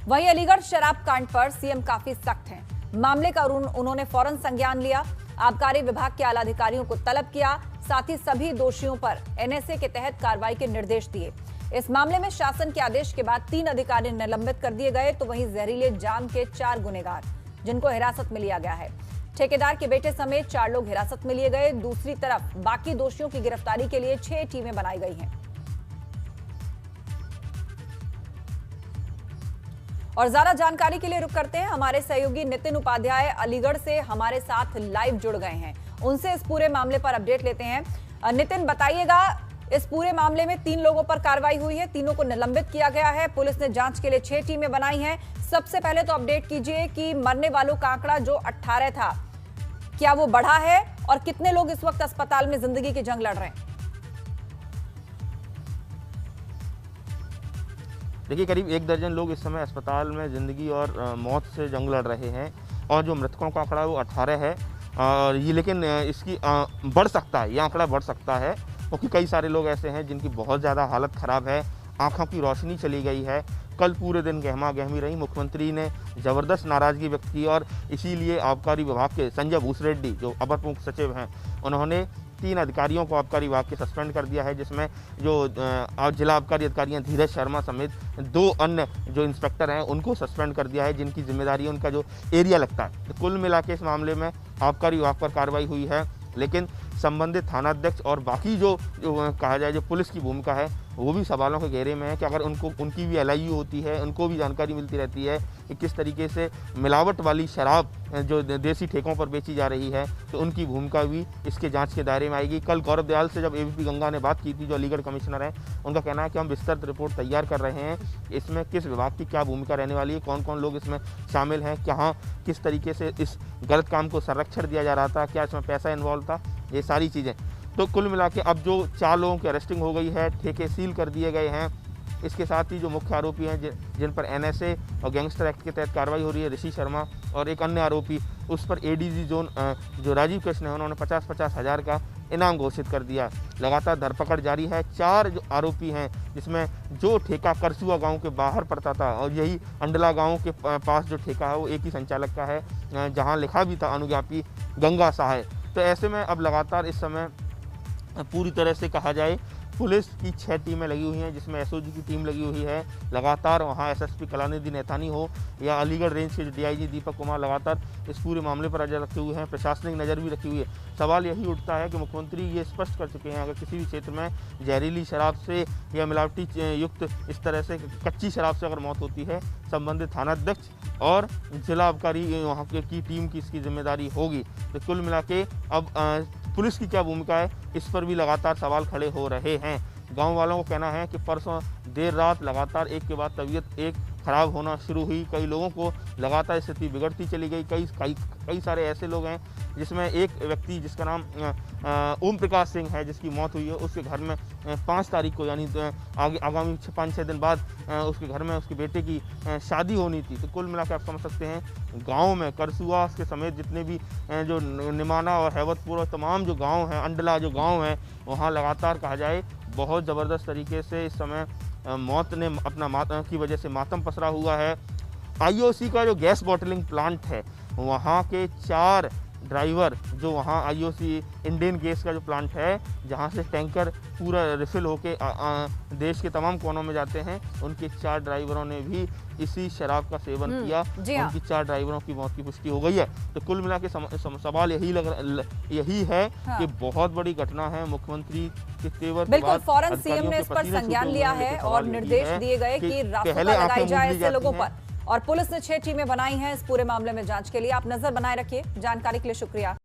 वहीं अलीगढ़ शराब कांड पर सीएम काफी सख्त हैं। मामले का उन्होंने फौरन संज्ञान लिया, आबकारी विभाग के आला अधिकारियों को तलब किया, साथ ही सभी दोषियों पर एनएसए के तहत कार्रवाई के निर्देश दिए। इस मामले में शासन के आदेश के बाद 3 अधिकारी निलंबित कर दिए गए, तो वहीं जहरीले जाम के 4 गुनेगार जिनको हिरासत में लिया गया है। ठेकेदार के बेटे समेत 4 लोग हिरासत में लिए गए। दूसरी तरफ बाकी दोषियों की गिरफ्तारी के लिए 6 टीमें बनाई गई हैं। और ज्यादा जानकारी के लिए रुक करते हैं, हमारे सहयोगी नितिन उपाध्याय अलीगढ़ से हमारे साथ लाइव जुड़ गए हैं। उनसे इस पूरे मामले पर अपडेट लेते हैं। नितिन, बताइएगा, इस पूरे मामले में 3 लोगों पर कार्रवाई हुई है, तीनों को निलंबित किया गया है। पुलिस ने जांच के लिए 6 टीमें बनाई हैं। सबसे पहले तो अपडेट कीजिए कि मरने वालों का आंकड़ा जो 18 था, क्या वो बढ़ा है और कितने लोग इस वक्त अस्पताल में जिंदगी की जंग लड़ रहे हैं? देखिए, करीब 1 दर्जन लोग इस समय अस्पताल में ज़िंदगी और मौत से जंग लड़ रहे हैं और जो मृतकों का आंकड़ा वो 18 है। और ये लेकिन इसकी बढ़ सकता है, ये आंकड़ा बढ़ सकता है क्योंकि कई सारे लोग ऐसे हैं जिनकी बहुत ज़्यादा हालत ख़राब है, आँखों की रोशनी चली गई है। कल पूरे दिन गहमा गहमी रही, मुख्यमंत्री ने ज़बरदस्त नाराज़गी व्यक्त की और इसीलिए आबकारी विभाग के संजय भूसरेड्डी जो अपर मुख्य सचिव हैं, उन्होंने 3 अधिकारियों को आबकारी विभाग के सस्पेंड कर दिया है, जिसमें जो जिला आबकारी अधिकारी हैं धीरज शर्मा समेत 2 अन्य जो इंस्पेक्टर हैं उनको सस्पेंड कर दिया है, जिनकी जिम्मेदारी उनका जो एरिया लगता है। तो कुल मिला के इस मामले में आबकारी विभाग पर कार्रवाई हुई है, लेकिन संबंधित थानाध्यक्ष और बाकी जो कहा जाए जो पुलिस की भूमिका है वो भी सवालों के घेरे में है कि अगर उनकी भी LIU होती है, उनको भी जानकारी मिलती रहती है कि किस तरीके से मिलावट वाली शराब जो देसी ठेकों पर बेची जा रही है, तो उनकी भूमिका भी इसके जांच के दायरे में आएगी। कल गौरव दयाल से जब AVP गंगा ने बात की थी, जो अलीगढ़ कमिश्नर हैं, उनका कहना है कि हम विस्तृत रिपोर्ट तैयार कर रहे हैं, इसमें किस विभाग की क्या भूमिका रहने वाली है, कौन कौन लोग इसमें शामिल हैं, कहाँ किस तरीके से इस गलत काम को संरक्षण दिया जा रहा था, क्या इसमें पैसा इन्वॉल्व था, ये सारी चीज़ें। तो कुल मिला के अब जो 4 लोगों की अरेस्टिंग हो गई है, ठेके सील कर दिए गए हैं। इसके साथ ही जो मुख्य आरोपी हैं जिन पर NSA और गैंगस्टर एक्ट के तहत कार्रवाई हो रही है, ऋषि शर्मा और एक अन्य आरोपी, उस पर ADG जोन जो राजीव कृष्ण है, उन्होंने 50-50 हज़ार का इनाम घोषित कर दिया। लगातार धरपकड़ जारी है। 4 जो आरोपी हैं, जिसमें जो ठेका करसुआ गांव के बाहर पड़ता था और यही अंडला गांव के पास जो ठेका है वो एक ही संचालक का है, जहां लिखा भी था अनुज्ञापी गंगा सहाय। तो ऐसे में अब लगातार इस समय पूरी तरह से कहा जाए पुलिस की 6 टीमें लगी हुई हैं, जिसमें SOG की टीम लगी हुई है। लगातार वहाँ SSP कलानिधि नैथानी हो या अलीगढ़ रेंज के DIG दीपक कुमार लगातार इस पूरे मामले पर नजर रखे हुए हैं, प्रशासनिक नज़र भी रखी हुई है। सवाल यही उठता है कि मुख्यमंत्री ये स्पष्ट कर चुके हैं, अगर किसी भी क्षेत्र में जहरीली शराब से या मिलावटी युक्त इस तरह से कच्ची शराब से अगर मौत होती है, संबंधित थानाध्यक्ष और जिला आबकारी वहाँ की टीम की इसकी जिम्मेदारी होगी। तो कुल मिला के अब पुलिस की क्या भूमिका है, इस पर भी लगातार सवाल खड़े हो रहे हैं। गांव वालों को कहना है कि परसों देर रात लगातार एक के बाद तबीयत एक खराब होना शुरू हुई, कई लोगों को लगातार स्थिति बिगड़ती चली गई। कई सारे ऐसे लोग हैं, जिसमें एक व्यक्ति जिसका नाम ओम प्रकाश सिंह है, जिसकी मौत हुई है, उसके घर में 5 तारीख को यानी आगामी 5-6 दिन बाद उसके घर में उसके बेटे की शादी होनी थी। तो कुल मिलाकर आप समझ सकते हैं, गांव में करसुआ के समेत जितने भी जो निमाना और हैवतपुर और तमाम जो गांव हैं, अंडला जो गांव हैं, वहाँ लगातार कहा जाए बहुत ज़बरदस्त तरीके से इस समय मौत ने अपना की वजह से मातम पसरा हुआ है। IOC का जो गैस बॉटलिंग प्लांट है, वहाँ के 4 ड्राइवर जो वहाँ IOC इंडियन गैस का जो प्लांट है, जहाँ से टैंकर पूरा रिफिल होके देश के तमाम कोनों में जाते हैं, उनके 4 ड्राइवरों ने भी इसी शराब का सेवन किया। उनकी 4 ड्राइवरों की मौत की पुष्टि हो गई है। तो कुल मिला के सवाल यही है कि बहुत बड़ी घटना है। मुख्यमंत्री के तेवर बिल्कुल फौरन सीएम ने इस पर संज्ञान लिया है और निर्देश दिए गए कि रासुका लगाई जाए ऐसे लोगों पर, और पुलिस ने 6 टीमें बनाई हैं इस पूरे मामले में जांच के लिए। आप नजर बनाए रखिए। जानकारी के लिए शुक्रिया।